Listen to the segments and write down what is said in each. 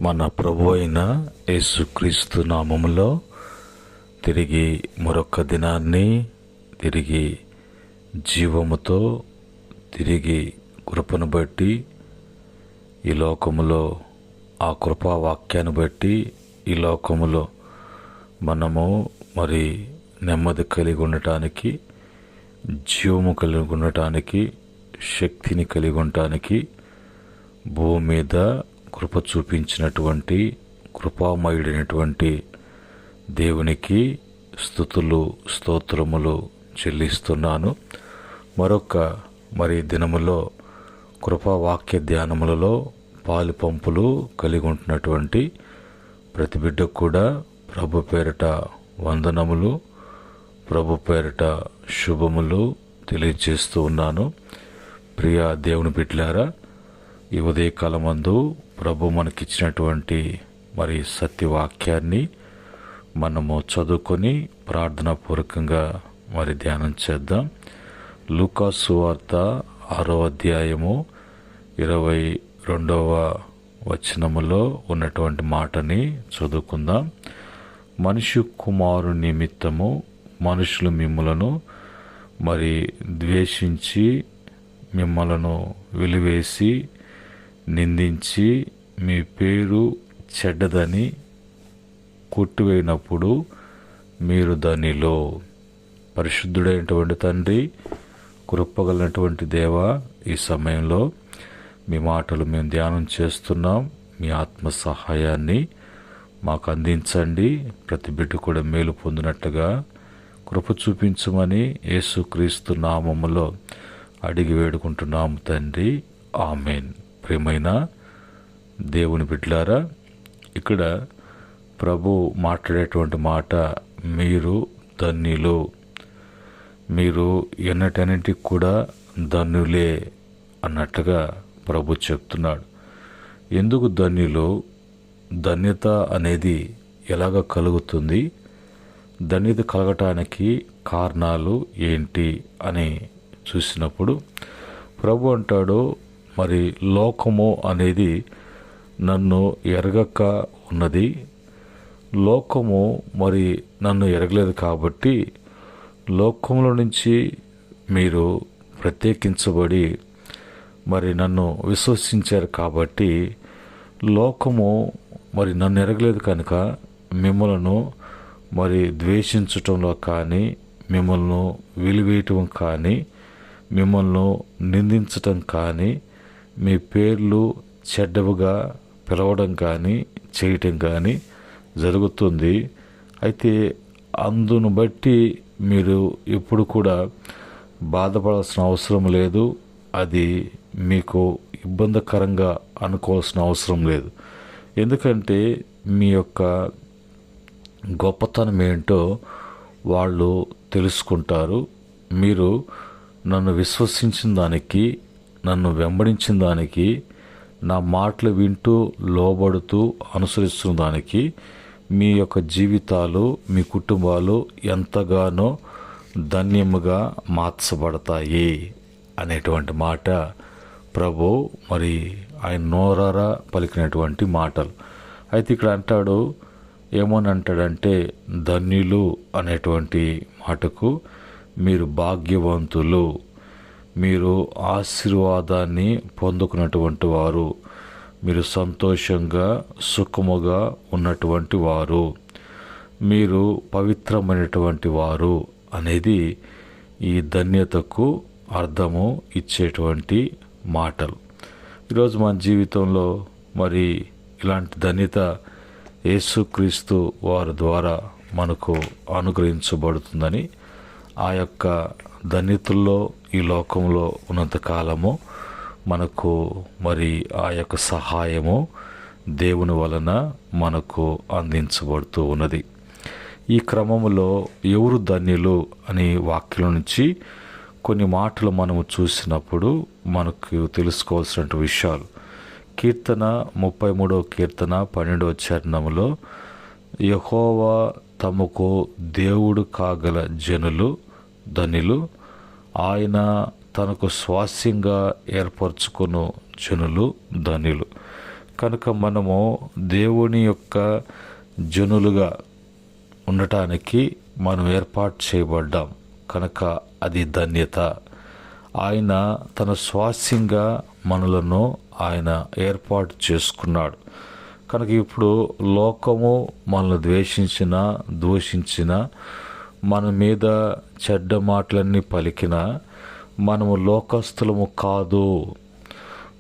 మన ప్రభు అయిన యేసుక్రీస్తు నామములో తిరిగి మరొక దినాన్ని తిరిగి జీవముతో తిరిగి కృపను బట్టి ఈ లోకములో ఆ కృపా వాక్యాన్ని బట్టి ఈ లోకములో మనము మరి నెమ్మది కలిగి ఉండటానికి, జీవము కలిగి ఉండటానికి, శక్తిని కలిగి ఉండటానికి భూమి మీద కృప చూపించినటువంటి కృపామయుడైనటువంటి దేవునికి స్తుతులు స్తోత్రములు చెల్లిస్తున్నాను. మరొక దినములో కృపావాక్య ధ్యానములలో పాలు పంపులు కలిగి ఉంటున్నటువంటి ప్రతి బిడ్డకు కూడా ప్రభు పేరిట వందనములు, ప్రభు పేరిట శుభములు తెలియజేస్తూ ఉన్నాను. ప్రియ దేవుని బిడ్డలారా, ఈ ఉదయకాలమందు ప్రభు మనకిచ్చినటువంటి సత్యవాక్యాన్ని మనము చదువుకొని ప్రార్థనాపూర్వకంగా ధ్యానం చేద్దాం. లూకా సువార్త 6వ అధ్యాయము 22వ వచనములో ఉన్నటువంటి మాటని చదువుకుందాం. మనిషి కుమారుని నిమిత్తము మనుషులు మిమ్ములను ద్వేషించి, మిమ్మలను వెలివేసి, నిందించి, మీ పేరు చెడ్డదని కొట్టివేయినప్పుడు మీరు దానిలో. పరిశుద్ధుడైనటువంటి తండ్రి, కృపగలిగినటువంటి దేవ, ఈ సమయంలో మీ మాటలు మేము ధ్యానం చేస్తున్నాం. మీ ఆత్మ సహాయాన్ని మాకు అందించండి. ప్రతి బిడ్డ కూడా మేలు పొందినట్టుగా కృప చూపించమని యేసుక్రీస్తు నామములో అడిగి వేడుకుంటున్నాము తండ్రి, ఆమెన్. ప్రియమైన దేవుని బిడ్డలారా, ఇక్కడ ప్రభు మాట్లాడేటువంటి మాట, మీరు ధన్యులు, మీరు ఎన్నటన్నిటికి కూడా ధన్యులే అన్నట్టుగా ప్రభు చెప్తున్నాడు. ఎందుకు ధన్యులు? ధన్యత అనేది ఎలాగ కలుగుతుంది? ధన్యత కలగటానికి కారణాలు ఏంటి అని చూసినప్పుడు ప్రభు అంటాడు, లోకము అనేది నన్ను ఎరగక ఉన్నది. లోకము నన్ను ఎరగలేదు కాబట్టి లోకంలో నుంచి మీరు ప్రత్యేకించబడి నన్ను విశ్వసించారు కాబట్టి లోకము నన్ను ఎరగలేదు కనుక మిమ్మల్ని ద్వేషించటంలో కానీ, మిమ్మల్ని వెలివేయటం కానీ, మిమ్మల్ని నిందించటం కానీ, మీ పేర్లు చెడ్డవుగా పిలవడం కానీ చేయటం కానీ జరుగుతుంది. అయితే అందును బట్టి మీరు ఎప్పుడు కూడా బాధపడాల్సిన అవసరం లేదు. అది మీకు ఇబ్బందికరంగా అనుకోవాల్సిన అవసరం లేదు. ఎందుకంటే మీ యొక్క గొప్పతనం ఏంటో వాళ్ళు తెలుసుకుంటారు. మీరు నన్ను విశ్వసించిన దానికి, నన్ను వెంబడించిన దానికి, నా మాటలు వింటూ లోబడుతూ అనుసరిస్తున్న దానికి మీ యొక్క జీవితాలు, మీ కుటుంబాలు ఎంతగానో ధన్యముగా మార్చబడతాయి అనేటువంటి మాట ప్రభు ఆయన నోరారా పలికినటువంటి మాటలు. అయితే ఇక్కడ అంటాడు, ఏమని అంటాడంటే, ధన్యులు అనేటువంటి మాటకు మీరు భాగ్యవంతులు, మీరు ఆశీర్వాదాన్ని పొందుకున్నటువంటి వారు, మీరు సంతోషంగా సుఖముగా ఉన్నటువంటి వారు, మీరు పవిత్రమైనటువంటి వారు అనేది ఈ ధన్యతకు అర్థము ఇచ్చేటువంటి మాటలు. ఈరోజు మన జీవితంలో ఇలాంటి ధన్యత యేసుక్రీస్తు వారి ద్వారా మనకు అనుగ్రహించబడుతుందని, ఆ యొక్క ధన్యతల్లో ఈ లోకంలో ఉన్నంతకాలము మనకు ఆ యొక్క సహాయము దేవుని వలన మనకు అందించబడుతూ ఉన్నది. ఈ క్రమములో ఎవరు ధన్యులు అనే వాక్యం నుంచి కొన్ని మాటలు మనము చూసినప్పుడు మనకు తెలుసుకోవాల్సిన విషయాలు. కీర్తన 33వ కీర్తన 12వ చరణములో, యెహోవా తమకు దేవుడు కాగల జనులు ధన్యులు, ఆయన తనకు స్వాస్యంగా ఏర్పరచుకొను జనులు ధన్యులు. కనుక మనము దేవుని యొక్క జనులుగా ఉండటానికి మనం ఏర్పాటు చేయబడ్డాం కనుక అది ధన్యత. ఆయన తన స్వాస్యంగా మనలను ఆయన ఏర్పాటు చేసుకున్నాడు. కనుక ఇప్పుడు లోకము మనల్ని ద్వేషించిన, దూషించిన, మన మీద చెడ్డ మాటలన్నీ పలికిన మనము లోకస్తులము కాదు.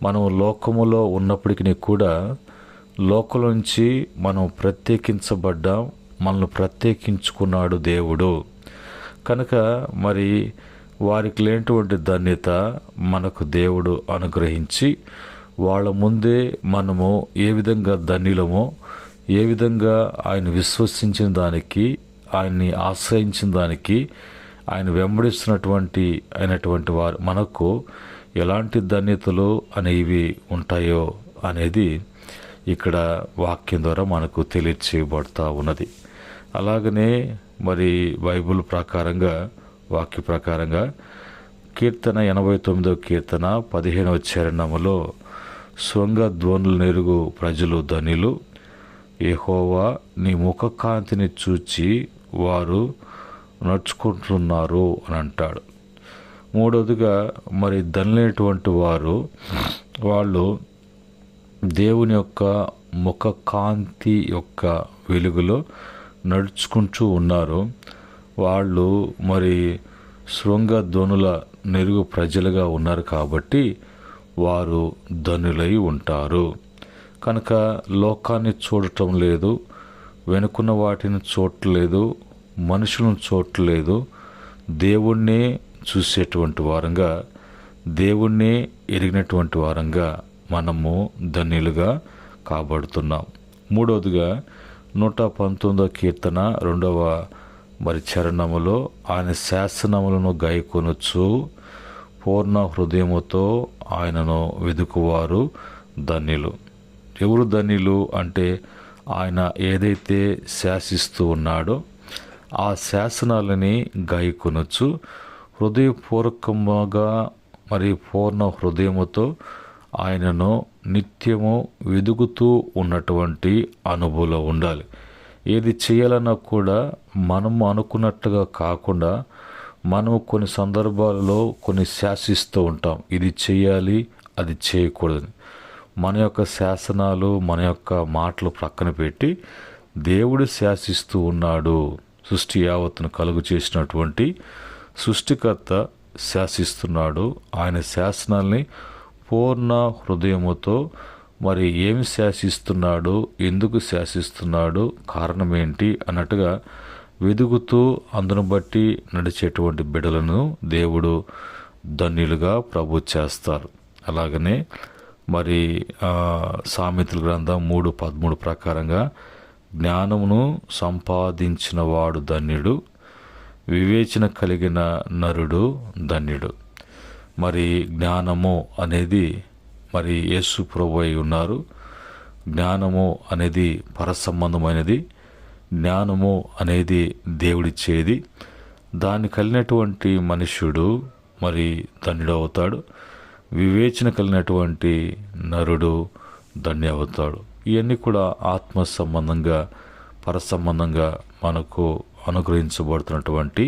మనము లోకములో ఉన్నప్పటికీ కూడా లోకం నుంచి మనం ప్రత్యేకించబడ్డాం. మనల్ని ప్రత్యేకించుకున్నాడు దేవుడు. కనుక మరి వారికి లేనటువంటి ధన్యత మనకు దేవుడు అనుగ్రహించి వాళ్ళ ముందే మనము ఏ విధంగా ధన్యులమో, ఏ విధంగా ఆయన విశ్వసించిన దానికి, ఆయన్ని ఆశ్రయించిన దానికి, ఆయన అయినటువంటి వారు మనకు ఎలాంటి ధన్యతలు అనేవి ఉంటాయో అనేది ఇక్కడ వాక్యం ద్వారా మనకు తెలియచేయబడుతూ ఉన్నది. అలాగనే మరి బైబిల్ ప్రకారంగా, వాక్య ప్రకారంగా కీర్తన 89వ కీర్తన 15వ చరణములో శృంగధ్వనులు నెరుగు ప్రజలు ధనిలు, యెహోవా నీ ముఖకాంతిని చూచి వారు నడుచుకుంటున్నారు అని అంటాడు. మూడవదిగా మరి ధనులైనటువంటి వాళ్ళు దేవుని యొక్క ముఖకాంతి యొక్క వెలుగులో నడుచుకుంటూ ఉన్నారు. వాళ్ళు మరి శృంగధ్వనుల నెరుగు ప్రజలుగా ఉన్నారు కాబట్టి వారు ధనులై ఉంటారు. కనుక లోకాన్ని చూడటం లేదు, వెనుకున్న వాటిని చూడలేదు, మనుషులను చూడలేదు, దేవుణ్ణే చూసేటువంటి వారంగా, దేవుణ్ణే ఎరిగినటువంటి వారంగా మనము ధన్యులుగా కాబడుతున్నాం. మూడవదిగా 119వ కీర్తన 2వ మరి చరణములో ఆయన శాసనములను గైకొనొచ్చు పూర్ణ హృదయముతో ఆయనను వెదుకువారు ధన్యులు. ఎవరు ధన్యులు అంటే ఆయన ఏదైతే శాసిస్తూ ఉన్నాడో ఆ శాసనాలని గైకొనొచ్చు హృదయపూర్వకంగా మరి పూర్ణ హృదయముతో ఆయనను నిత్యము వెదుకుతూ ఉన్నటువంటి అనుభవం ఉండాలి. ఏది చేయాలన్నా కూడా మనము అనుకున్నట్టుగా కాకుండా మనము కొన్ని సందర్భాలలో కొన్ని శాసిస్తూ ఉంటాం, ఇది చేయాలి, అది చేయకూడదు. మన యొక్క శాసనాలు, మన యొక్క మాటలు ప్రక్కన పెట్టి దేవుడు శాసిస్తూ ఉన్నాడు. సృష్టి యావత్తును కలుగు చేసినటువంటి సృష్టికర్త శాసిస్తున్నాడు. ఆయన శాసనాల్ని పూర్ణ హృదయముతో మరి ఏమి శాసిస్తున్నాడు, ఎందుకు శాసిస్తున్నాడు, కారణం ఏంటి అన్నట్టుగా వెదుగుతూ అందును బట్టి నడిచేటువంటి బిడ్డలను దేవుడు ధన్యులుగా ప్రభు చేస్తారు. అలాగనే మరి సామెతల గ్రంథం 3:13 ప్రకారంగా జ్ఞానమును సంపాదించిన వాడు ధన్యుడు, వివేచన కలిగిన నరుడు ధన్యుడు. మరి జ్ఞానము అనేది మరి యేసు ప్రభు అయి ఉన్నారు. జ్ఞానము అనేది పరసంబంధమైనది. జ్ఞానము అనేది దేవుడిచ్చేది. దాన్ని కలిగినటువంటి మనుష్యుడు మరి ధన్యుడు అవుతాడు. వివేచన కలిగినటువంటి నరుడు ధన్య అవుతాడు. ఇవన్నీ కూడా ఆత్మ సంబంధంగా, పరసంబంధంగా మనకు అనుగ్రహించబడుతున్నటువంటి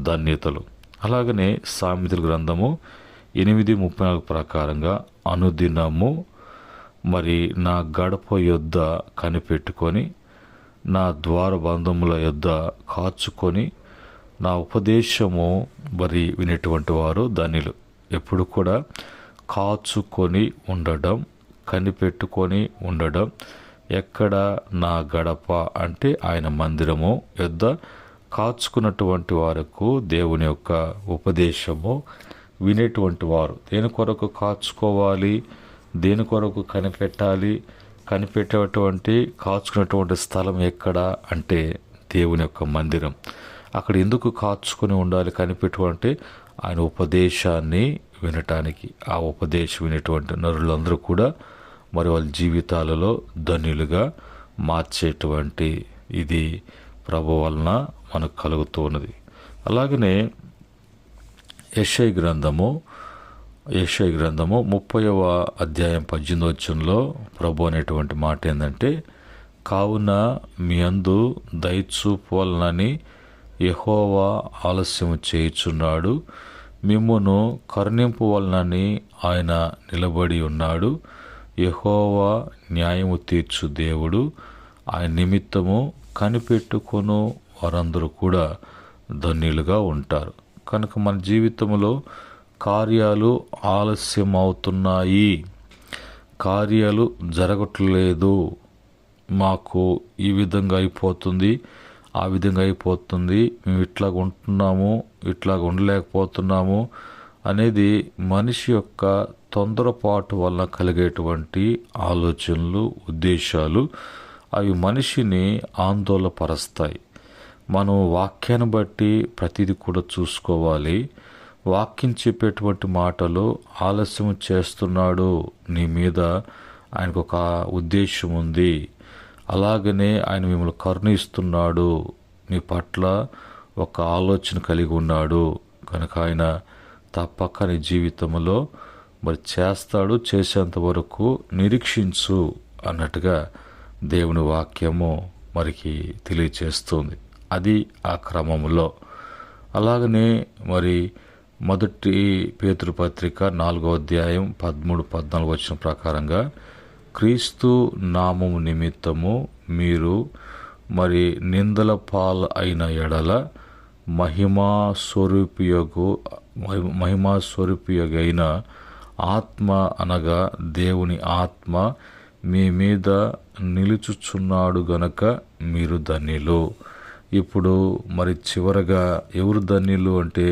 ధన్యతలు. అలాగనే సామెతల గ్రంథము 8:34 ప్రకారంగా అనుదినము మరి నా గడప యొద్ద కనిపెట్టుకొని, నా ద్వారబంధముల యొద్ద కాచుకొని, నా ఉపదేశము మరి వినేటువంటి వారు ధన్యులు. ఎప్పుడు కూడా కాచుకొని ఉండడం, కనిపెట్టుకొని ఉండడం. ఎక్కడ నా గడప అంటే ఆయన మందిరము యొద్ద కాచుకున్నటువంటి వారికి దేవుని యొక్క ఉపదేశము వినేటువంటి వారు. దేని కొరకు కాచుకోవాలి, దేని కొరకు కనిపెట్టాలి, కనిపెట్టేటువంటి కాచుకున్నటువంటి స్థలం ఎక్కడ అంటే దేవుని యొక్క మందిరం. అక్కడ ఎందుకు కాచుకొని ఉండాలి, కనిపెట్టుకుంటే ఆయన ఉపదేశాన్ని వినటానికి. ఆ ఉపదేశం వినేటువంటి నరులందరూ కూడా మరి వాళ్ళ జీవితాలలో ధన్యులుగా మార్చేటువంటి ఇది ప్రభు వలన మనకు కలుగుతూ ఉన్నది. అలాగనే యెషయా గ్రంథము యెషయా గ్రంథము 30వ అధ్యాయం 18వ వచనంలో ప్రభు అనేటువంటి మాట ఏంటంటే, కావున మీ అందు దయచూపవలనని యెహోవా ఆలస్యము చేయుచున్నాడు, మిమ్మును కరుణింపవలనని ఆయన నిలబడి ఉన్నాడు. యెహోవా న్యాయము తీర్చు దేవుడు, ఆయన నిమిత్తము కనిపెట్టుకొను వారందరూ కూడా ధన్యులుగా ఉంటారు. కనుక మన జీవితంలో కార్యాలు ఆలస్యం అవుతున్నాయి, కార్యాలు జరగట్లేదు, మాకు ఈ విధంగా అయిపోతుంది, ఆ విధంగా అయిపోతుంది, మేము ఇట్లాగ ఉంటున్నాము, ఇట్లాగ ఉండలేకపోతున్నాము అనేది మనిషి యొక్క తొందరపాటు వల్ల కలిగేటువంటి ఆలోచనలు, ఉద్దేశాలు. అవి మనిషిని ఆందోళనపరుస్తాయి. మనం వాక్యాన్ని బట్టి ప్రతిదీ కూడా చూసుకోవాలి. వాక్యం చెప్పేటువంటి మాటలు ఆలస్యం చేస్తున్నాడు, నీ మీద ఆయనకు ఒక ఉద్దేశం ఉంది, అలాగనే ఆయన మిమ్మల్ని కరుణిస్తున్నాడు, మీ పట్ల ఒక ఆలోచన కలిగి ఉన్నాడు, కనుక ఆయన తప్పక నీ జీవితంలో మరి చేస్తాడు, చేసేంత వరకు నిరీక్షించు అన్నట్టుగా దేవుని వాక్యము మరికి తెలియచేస్తుంది. అది ఆ క్రమంలో. అలాగనే మరి మొదటి పేతురు పత్రిక 4వ అధ్యాయం 13-14 వచనం ప్రకారంగా, క్రీస్తు నామము నిమిత్తము మీరు మరి నిందల పాలు అయిన ఎడల మహిమా స్వరూపియగైన ఆత్మ అనగా దేవుని ఆత్మ మీ మీద నిలుచుచున్నాడు గనక మీరు ధన్యులు. ఇప్పుడు మరి చివరగా ఎవరు ధన్యులు అంటే,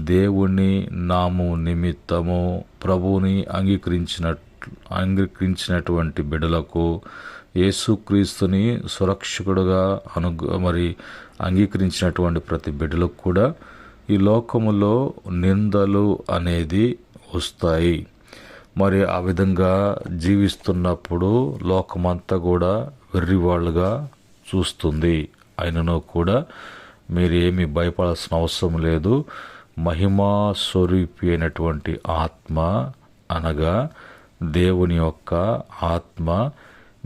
దేవుని నామం నిమిత్తము ప్రభువుని అంగీకరించినటువంటి బిడ్డలకు, యేసుక్రీస్తుని సురక్షకుడుగా మరి అంగీకరించినటువంటి ప్రతి బిడ్డలకు కూడా ఈ లోకములో నిందలు అనేది వస్తాయి. మరి ఆ విధంగా జీవిస్తున్నప్పుడు లోకమంతా కూడా వెర్రివాళ్ళుగా చూస్తుంది. అయినను కూడా మీరు ఏమీ భయపడాల్సిన అవసరం లేదు. మహిమా స్వరూపి అయినటువంటి ఆత్మ అనగా దేవుని యొక్క ఆత్మ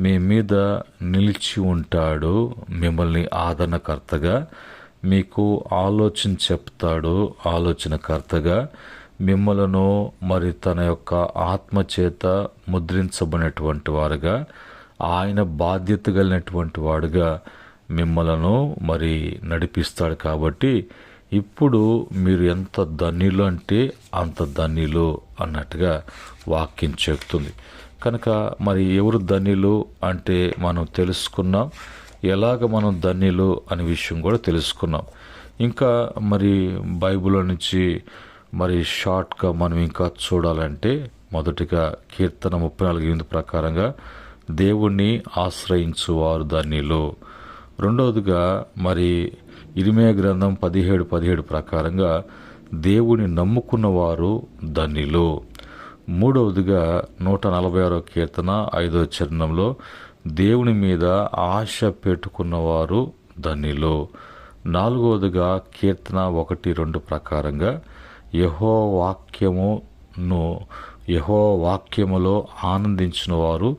మీ మీద నిలిచి ఉంటాడు. మిమ్మల్ని ఆదరణకర్తగా, మీకు ఆలోచన చెప్తాడు, ఆలోచనకర్తగా మిమ్మలను మరి తన యొక్క ఆత్మ చేత ముద్రించబడినటువంటి వారుగా, ఆయన బాధ్యత కలిగినటువంటి వాడుగా మిమ్మలను మరి నడిపిస్తాడు. కాబట్టి ఇప్పుడు మీరు ఎంత ధన్యులు అంటే అంత ధన్యులు అన్నట్టుగా వాక్యం చెప్తుంది. కనుక మరి ఎవరు ధన్యులు అంటే మనం తెలుసుకున్నాం, ఎలాగ మనం ధన్యులు అనే విషయం కూడా తెలుసుకున్నాం. ఇంకా మరి బైబిల్లో నుంచి మరి షార్ట్గా మనం ఇంకా చూడాలంటే, మొదటిగా కీర్తన 34:8 ప్రకారంగా దేవుణ్ణి ఆశ్రయించువారు ధన్యులు. రెండవదిగా మరి ఇర్మీయా గ్రంథం 17:17 ప్రకారంగా దేవుని నమ్ముకున్న వారు ధన్యులు. మూడవదిగా 146వ కీర్తన 5వ చరణంలో దేవుని మీద ఆశ పెట్టుకున్నవారు ధన్యులు. నాలుగవదిగా కీర్తన 1:2 ప్రకారంగా యెహోవా వాక్యములో ఆనందించిన వారు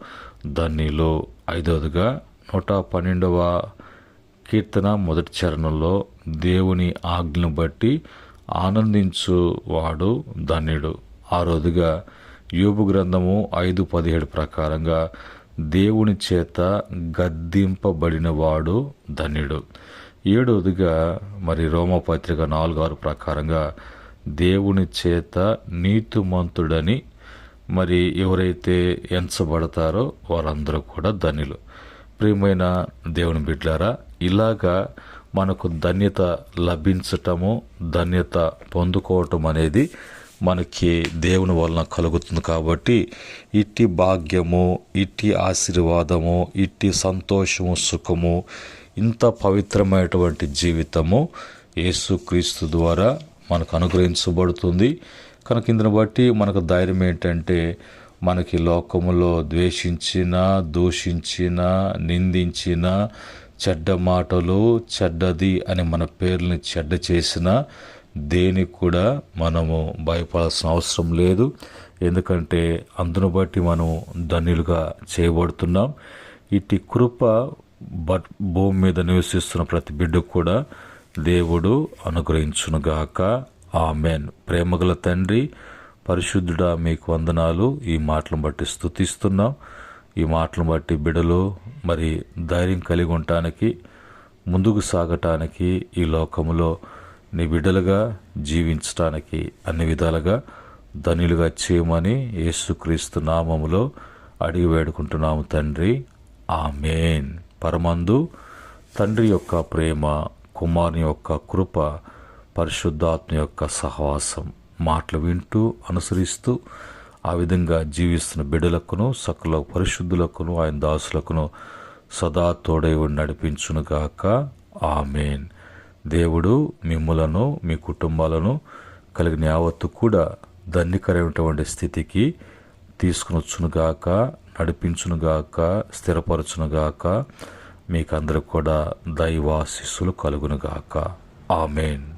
ధన్యులు. ఐదవదిగా 112వ కీర్తన 1వ చరణంలో దేవుని ఆజ్ఞను బట్టి ఆనందించువాడు ధన్యుడు. ఆరోదిగా యోబు గ్రంథము 5:17 ప్రకారంగా దేవుని చేత గద్దింపబడిన వాడు ధన్యుడు. ఏడవదిగా మరి రోమపత్రిక 4:6 ప్రకారంగా దేవుని చేత నీతిమంతుడని మరి ఎవరైతే ఎంచబడతారో వారందరూ కూడా ధన్యులు. ప్రియమైన దేవుని బిడ్డలారా, ఇలాగా మనకు ధన్యత లభించటము, ధన్యత పొందుకోవటం అనేది మనకి దేవుని వలన కలుగుతుంది. కాబట్టి ఇట్టి భాగ్యము, ఇట్టి ఆశీర్వాదము, ఇట్టి సంతోషము, సుఖము, ఇంత పవిత్రమైనటువంటి జీవితము యేసుక్రీస్తు ద్వారా మనకు అనుగ్రహించబడుతుంది. కనుక ఇందుని బట్టి మనకు ధైర్యం ఏంటంటే, మనకి లోకములో ద్వేషించిన, దూషించిన, నిందించిన, చెడ్డ మాటలు, చెడ్డది అని మన పేర్లని చెడ్డ చేసిన, దేనికి కూడా మనము భయపడాల్సిన అవసరం లేదు. ఎందుకంటే అందును బట్టి మనం ధన్యులుగా చేయబడుతున్నాం. ఇటు కృప భూమి మీద నివసిస్తున్న ప్రతి బిడ్డకు కూడా దేవుడు అనుగ్రహించునుగాక. ఆమెన్. ప్రేమగల తండ్రి, పరిశుద్ధుడా, మీకు వందనాలు. ఈ మాటలను బట్టి స్తుతిస్తున్నాం. ఈ మాటలను బట్టి బిడ్డలు మరి ధైర్యం కలిగి ఉండటానికి, ముందుకు సాగటానికి, ఈ లోకములో నీ బిడ్డలుగా జీవించటానికి అన్ని విధాలుగా ధన్యులుగా చేయమని యేసుక్రీస్తు నామములో అడిగి వేడుకుంటున్నాము తండ్రి. ఆమేన్. పరమందు తండ్రి యొక్క ప్రేమ, కుమారుని యొక్క కృప, పరిశుద్ధాత్మ యొక్క సహవాసం మాటలు వింటూ అనుసరిస్తూ ఆ విధంగా జీవిస్తున్న బిడ్డలకును, సకల పరిశుద్ధులకును, ఆయన దాసులకును సదా తోడై నడిపించునుగాక. ఆమేన్. దేవుడు మిమ్ములను, మీ కుటుంబాలను కలిగిన యావత్తు కూడా ధన్యకరమైనటువంటి స్థితికి తీసుకునొచ్చునుగాక, నడిపించునుగాక, స్థిరపరచునుగాక. మీకందరికి కూడా దైవాశీస్సులు కలుగునుగాక. ఆమేన్.